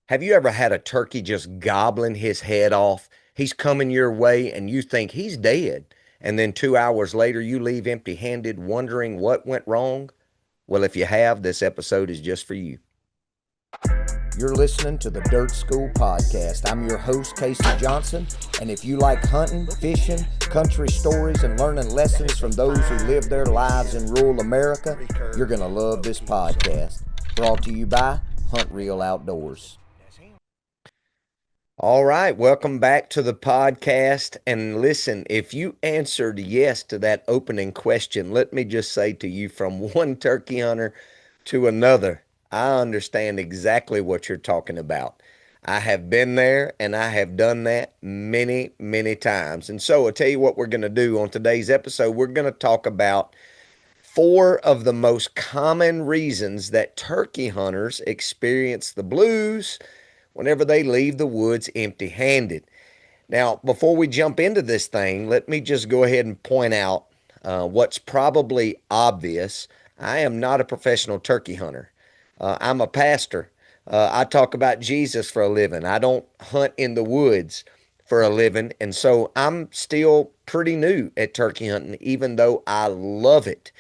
Have you ever had a turkey just gobbling his head off? He's coming your way and you think he's dead. And then 2 hours later, you leave empty handed wondering what went wrong? Well, if you have, this episode is just for you. You're listening to the Dirt School podcast. I'm your host, Casey Johnson. And if you like hunting, fishing, country stories, and learning lessons from those who live their lives in rural America, you're going to love this podcast. Brought to you by Hunt Real Outdoors. All right, welcome back to the podcast. And listen, if you answered yes to that opening question, let me just say to you from one turkey hunter to another, I understand exactly what you're talking about. I have been there and I have done that many, many times. And so I'll tell you what we're going to do on today's episode. We're going to talk about four of the most common reasons that turkey hunters experience the blues whenever they leave the woods empty handed. Now, before we jump into this thing, let me just go ahead and point out what's probably obvious. I am not a professional turkey hunter. I'm a pastor. I talk about Jesus for a living. I don't hunt in the woods for a living. And so I'm still pretty new at turkey hunting, even though I love it.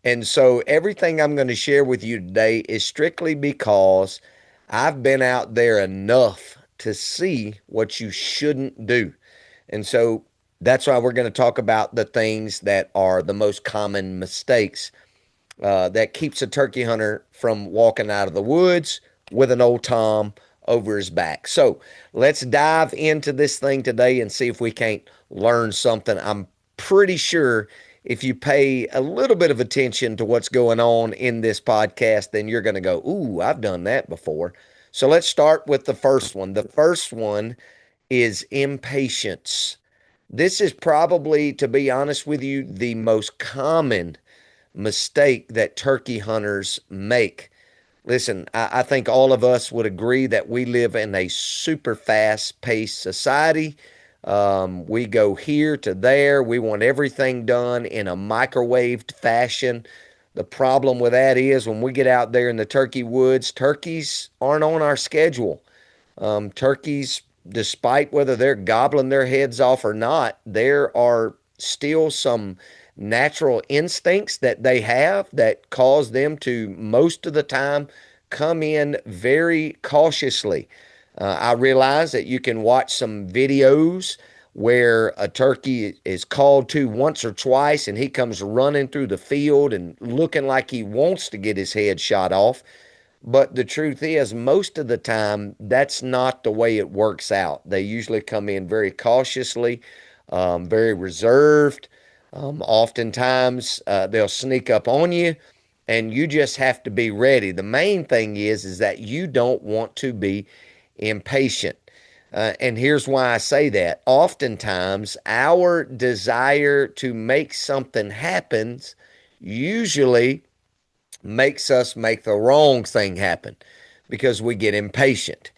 And so everything I'm going to share with you today is strictly because I've been out there enough to see what you shouldn't do. And so that's why we're going to talk about the things that are the most common mistakes that keeps a turkey hunter from walking out of the woods with an old Tom over his back. So let's dive into this thing today and see if we can't learn something. I'm pretty sure if you pay a little bit of attention to what's going on in this podcast, then you're going to go, ooh, I've done that before. So let's start with the first one. The first one is impatience. This is probably, to be honest with you, the most common mistake that turkey hunters make. Listen, I think all of us would agree that we live in a super fast paced society. We go here to there. We want everything done in a microwaved fashion. The problem with that is when we get out there in the turkey woods, turkeys aren't on our schedule. Turkeys, despite whether they're gobbling their heads off or not, there are still some natural instincts that they have that cause them to most of the time come in very cautiously. I realize that you can watch some videos where a turkey is called to once or twice and he comes running through the field and looking like he wants to get his head shot off. But the truth is, most of the time, that's not the way it works out. They usually come in very cautiously, very reserved. Oftentimes, they'll sneak up on you, and you just have to be ready. The main thing is that you don't want to be impatient. And here's why I say that. Oftentimes, our desire to make something happen usually makes us make the wrong thing happen because we get impatient.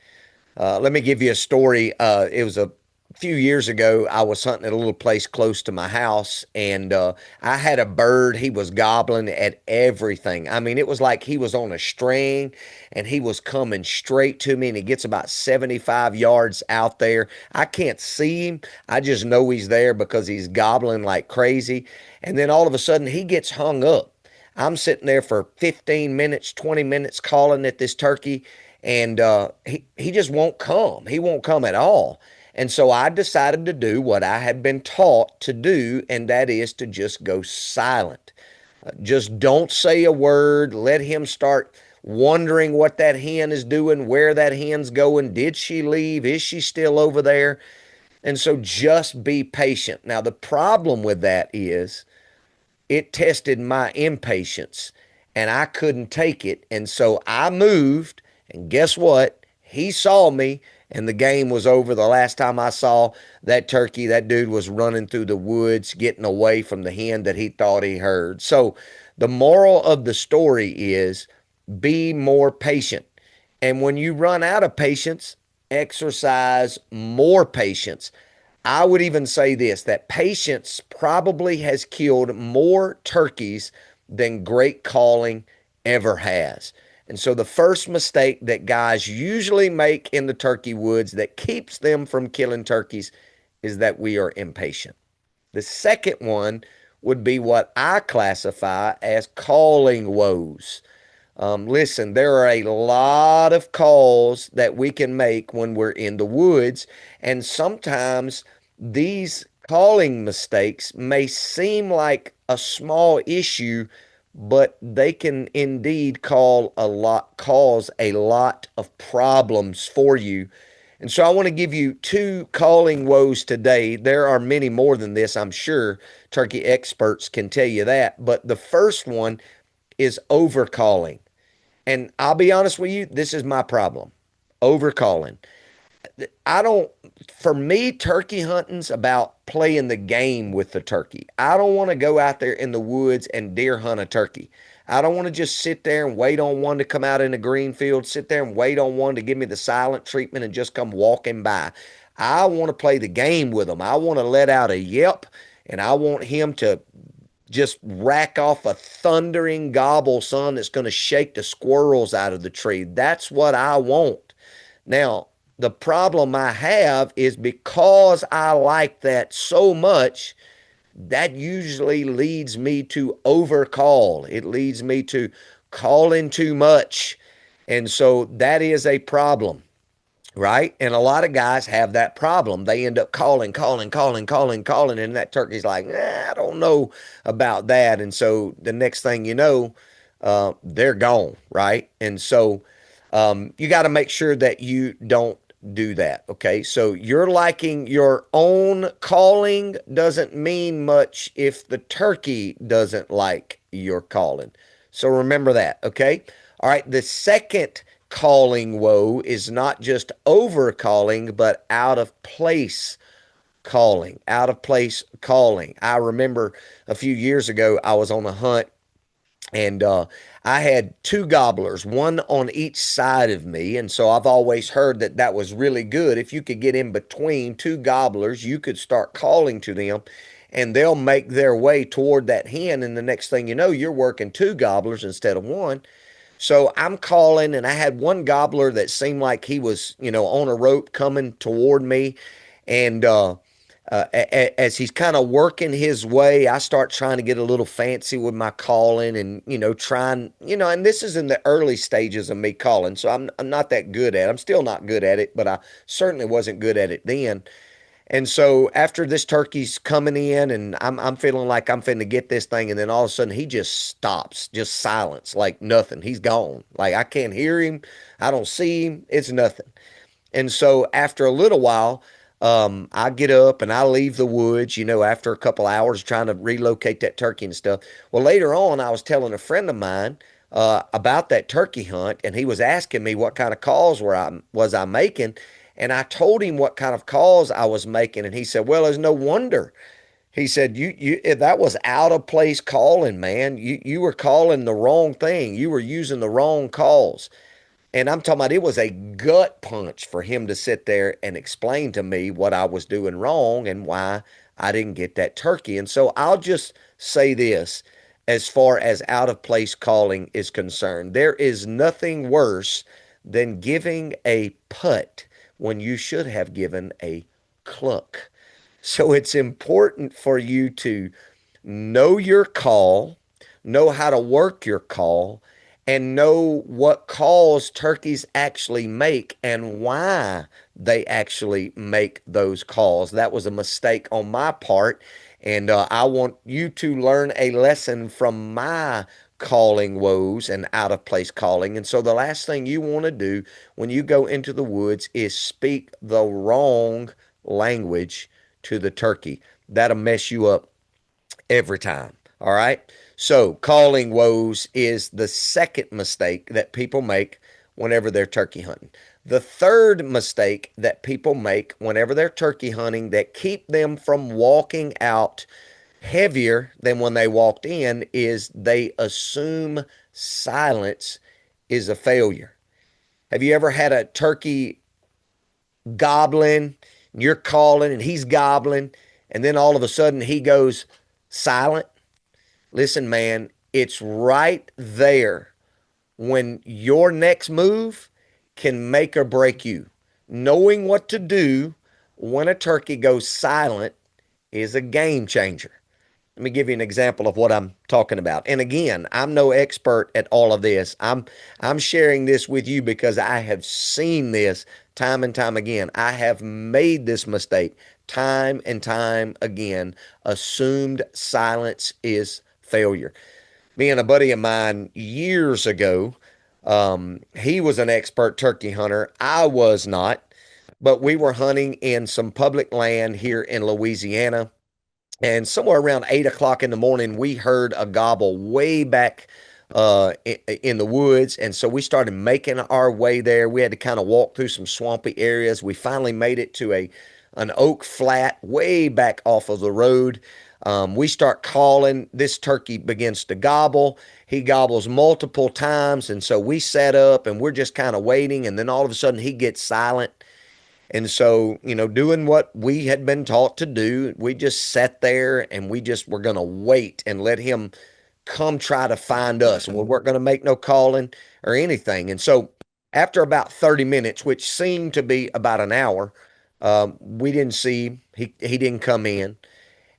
Let me give you a story. It was a few years ago. I was hunting at a little place close to my house, and I had a bird. He was gobbling at everything. I mean, it was like he was on a string, and he was coming straight to me, and he gets about 75 yards out there. I can't see him. I just know he's there because he's gobbling like crazy. And then all of a sudden, he gets hung up. I'm sitting there for 15 minutes, 20 minutes calling at this turkey, and he just won't come. He won't come at all. And so I decided to do what I had been taught to do, and that is to just go silent. Just don't say a word. Let him start wondering what that hen is doing, where that hen's going. Did she leave? Is she still over there? And so just be patient. Now, the problem with that is it tested my impatience and I couldn't take it. And so I moved, and guess what? He saw me, and the game was over. The last time I saw that turkey, that dude was running through the woods, getting away from the hen that he thought he heard. So the moral of the story is be more patient. And when you run out of patience, exercise more patience. I would even say this, that patience probably has killed more turkeys than great calling ever has. And so the first mistake that guys usually make in the turkey woods that keeps them from killing turkeys is that we are impatient. The second one would be what I classify as calling woes. Listen, there are a lot of calls that we can make when we're in the woods, and sometimes these calling mistakes may seem like a small issue, but they can indeed cause a lot of problems for you. And so I want to give you two calling woes today. There are many more than this, I'm sure. Turkey experts can tell you that. But the first one is overcalling. And I'll be honest with you, this is my problem. Overcalling. I don't, for me, turkey hunting's about playing the game with the turkey. I don't want to go out there in the woods and deer hunt a turkey. I don't want to just sit there and wait on one to come out in the green field, sit there and wait on one to give me the silent treatment and just come walking by. I want to play the game with them. I want to let out a yelp and I want him to just rack off a thundering gobble, son, that's going to shake the squirrels out of the tree. That's what I want. Now, the problem I have is because I like that so much, that usually leads me to overcall. It leads me to calling too much. And so that is a problem, right? And a lot of guys have that problem. They end up calling, and that turkey's like, I don't know about that. And so the next thing you know, they're gone, right? And so you got to make sure that you don't do that. Okay. So you're liking your own calling doesn't mean much if the turkey doesn't like your calling. So remember that. Okay. All right. The second calling woe is not just over calling, but out of place calling. Out of place calling. I remember a few years ago, I was on a hunt and I had two gobblers, one on each side of me. And so I've always heard that that was really good. If you could get in between two gobblers, you could start calling to them and they'll make their way toward that hen. And the next thing you know, you're working two gobblers instead of one. So I'm calling, and I had one gobbler that seemed like he was, on a rope coming toward me. And as he's kind of working his way, I start trying to get a little fancy with my calling and, and this is in the early stages of me calling. So I'm not that good at it. I'm still not good at it, but I certainly wasn't good at it then. And so after this turkey's coming in and I'm feeling like I'm finna get this thing, and then all of a sudden he just stops, just silence, like nothing. He's gone. Like I can't hear him. I don't see him. It's nothing. And so after a little while, I get up and I leave the woods, after a couple hours trying to relocate that turkey and stuff. Well, later on, I was telling a friend of mine about that turkey hunt, and he was asking me what kind of calls was I making. And I told him what kind of calls I was making, and he said, "Well, there's no wonder." He said, "You that was out of place calling, man. You were calling the wrong thing. You were using the wrong calls." And I'm talking about it was a gut punch for him to sit there and explain to me what I was doing wrong and why I didn't get that turkey. And so I'll just say this as far as out of place calling is concerned. There is nothing worse than giving a putt when you should have given a cluck. So it's important for you to know your call, know how to work your call, and know what calls turkeys actually make and why they actually make those calls. That was a mistake on my part, and I want you to learn a lesson from my calling woes and out of place calling. And so the last thing you want to do when you go into the woods is speak the wrong language to the turkey. That'll mess you up every time. All right. So calling woes is the second mistake that people make whenever they're turkey hunting. The third mistake that people make whenever they're turkey hunting that keep them from walking out heavier than when they walked in is they assume silence is a failure. Have you ever had a turkey gobbling, and you're calling and he's gobbling, and then all of a sudden he goes silent? Listen, man, it's right there when your next move can make or break you. Knowing what to do when a turkey goes silent is a game changer. Let me give you an example of what I'm talking about. And again, I'm no expert at all of this. I'm sharing this with you because I have seen this time and time again. I have made this mistake time and time again. Assumed silence is failure. Me and a buddy of mine years ago, he was an expert turkey hunter. I was not, but we were hunting in some public land here in Louisiana, and somewhere around 8 o'clock in the morning, we heard a gobble way back in the woods. And so we started making our way there. We had to kind of walk through some swampy areas. We finally made it to an oak flat way back off of the road. We start calling. This turkey begins to gobble. He gobbles multiple times. And so we set up and we're just kind of waiting. And then all of a sudden, he gets silent. And so, doing what we had been taught to do, we just sat there and we just were going to wait and let him come try to find us. And we weren't going to make no calling or anything. And so, after about 30 minutes, which seemed to be about an hour, we didn't see him. He didn't come in.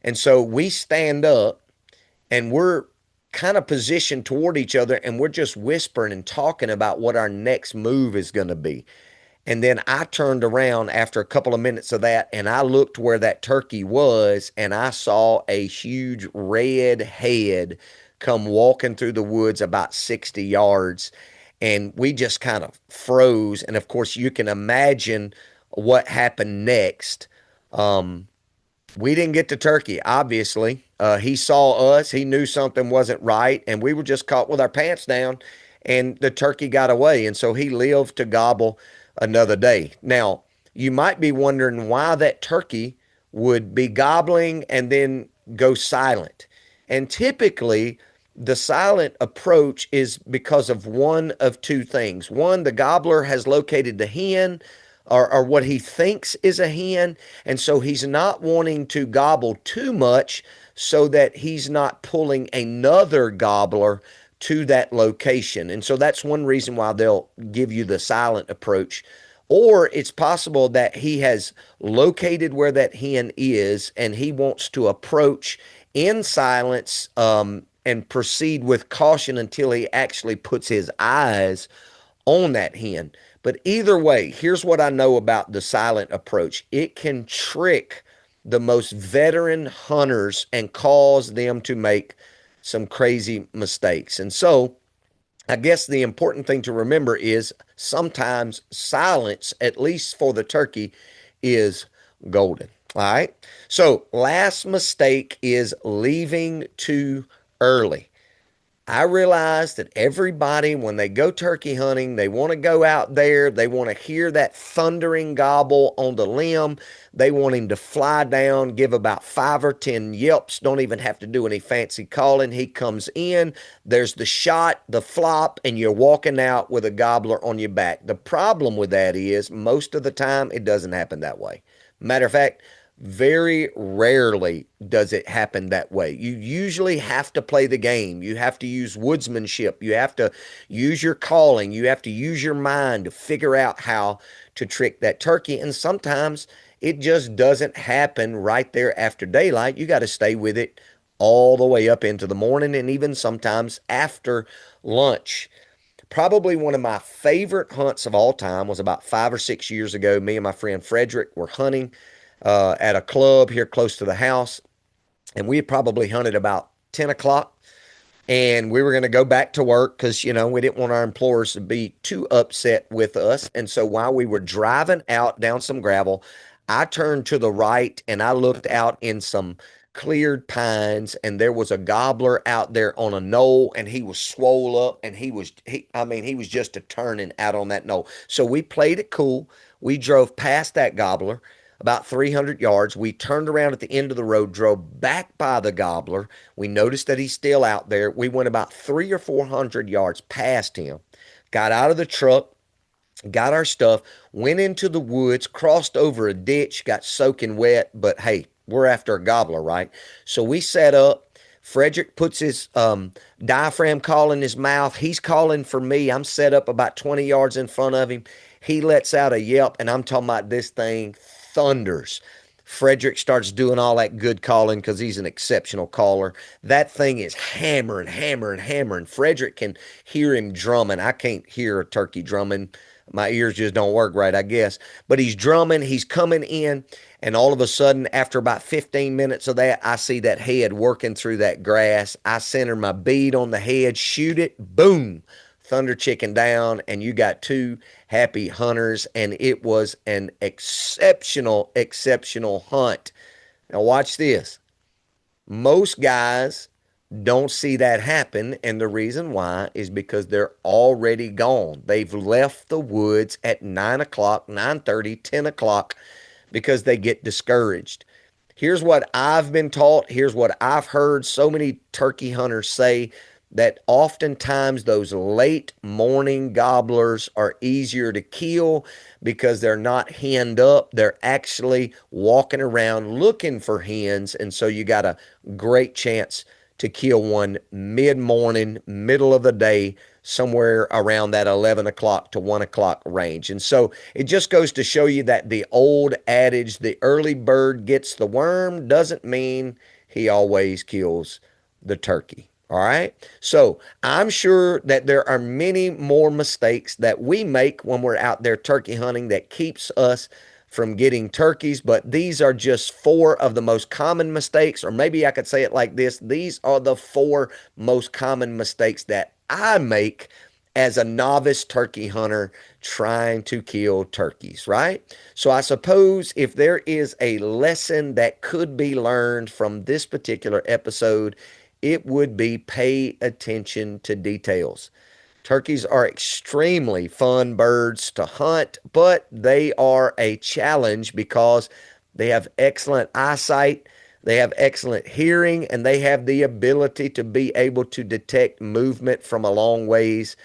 And so, we stand up and we're kind of positioned toward each other and we're just whispering and talking about what our next move is going to be. And then I turned around after a couple of minutes of that and I looked where that turkey was and I saw a huge red head come walking through the woods about 60 yards. And we just kind of froze. And of course, you can imagine what happened next. Um, we didn't get the turkey, obviously. He saw us. He knew something wasn't right, and we were just caught with our pants down, and the turkey got away. And so he lived to gobble another day. Now, you might be wondering why that turkey would be gobbling and then go silent. And typically, the silent approach is because of one of two things. One, the gobbler has located the hen or what he thinks is a hen. And so he's not wanting to gobble too much so that he's not pulling another gobbler to that location. And so that's one reason why they'll give you the silent approach. Or it's possible that he has located where that hen is and he wants to approach in silence and proceed with caution until he actually puts his eyes on that hen. But either way, here's what I know about the silent approach: it can trick the most veteran hunters and cause them to make some crazy mistakes. And so, I guess the important thing to remember is sometimes silence, at least for the turkey, is golden. All right. So, last mistake is leaving too early. I realize that everybody, when they go turkey hunting, they want to go out there. They want to hear that thundering gobble on the limb. They want him to fly down, give about 5 or 10 yelps, don't even have to do any fancy calling. He comes in, there's the shot, the flop, and you're walking out with a gobbler on your back. The problem with that is most of the time it doesn't happen that way. Matter of fact, very rarely does it happen that way. You usually have to play the game. You have to use woodsmanship. You have to use your calling. You have to use your mind to figure out how to trick that turkey. And sometimes it just doesn't happen right there after daylight. You got to stay with it all the way up into the morning and even sometimes after lunch. Probably one of my favorite hunts of all time was about 5 or 6 years ago. Me and my friend Frederick were hunting at a club here close to the house, and we had probably hunted about 10 o'clock. And we were going to go back to work because, we didn't want our employers to be too upset with us. And so while we were driving out down some gravel, I turned to the right and I looked out in some cleared pines, and there was a gobbler out there on a knoll, and he was swole up, and he was just a turning out on that knoll. So we played it cool. We drove past that gobbler about 300 yards. We turned around at the end of the road, drove back by the gobbler. We noticed that he's still out there. We went about 300 or 400 yards past him, got out of the truck, got our stuff, went into the woods, crossed over a ditch, got soaking wet, but hey, we're after a gobbler, right? So we set up, Frederick puts his diaphragm call in his mouth. He's calling for me. I'm set up about 20 yards in front of him. He lets out a yelp, and I'm talking about this thing thunders. Frederick starts doing all that good calling because he's an exceptional caller. That thing is hammering, hammering, hammering. Frederick can hear him drumming. I can't hear a turkey drumming. My ears just don't work right, I guess. But he's drumming. He's coming in. And all of a sudden, after about 15 minutes of that, I see that head working through that grass. I center my bead on the head, shoot it, boom, thunder chicken down, and you got two happy hunters, and it was an exceptional, exceptional hunt. Now watch this. Most guys don't see that happen, and the reason why is because they're already gone. They've left the woods at 9 o'clock, 9:30, 10 o'clock because they get discouraged. Here's what I've been taught. Here's what I've heard so many turkey hunters say, that oftentimes those late morning gobblers are easier to kill because they're not henned up. They're actually walking around looking for hens. And so you got a great chance to kill one mid-morning, middle of the day, somewhere around that 11 o'clock to 1 o'clock range. And so it just goes to show you that the old adage, the early bird gets the worm, doesn't mean he always kills the turkey. All right. So I'm sure that there are many more mistakes that we make when we're out there turkey hunting that keeps us from getting turkeys. But these are just four of the most common mistakes, or maybe I could say it like this. These are the four most common mistakes that I make as a novice turkey hunter trying to kill turkeys, right? So I suppose if there is a lesson that could be learned from this particular episode, it would be pay attention to details. Turkeys are extremely fun birds to hunt, but they are a challenge because they have excellent eyesight, they have excellent hearing, and they have the ability to be able to detect movement from a long ways.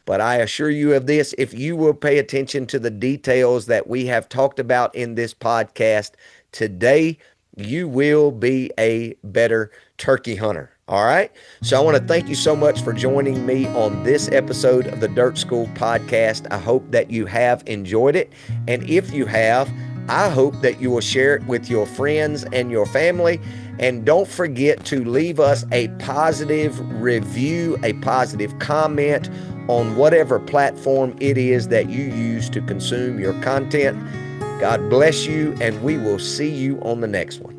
But I assure you of this, if you will pay attention to the details that we have talked about in this podcast today, you will be a better turkey hunter. All right. So I want to thank you so much for joining me on this episode of the Dirt School podcast. I hope that you have enjoyed it. And if you have, I hope that you will share it with your friends and your family. And don't forget to leave us a positive review, a positive comment on whatever platform it is that you use to consume your content. God bless you, and we will see you on the next one.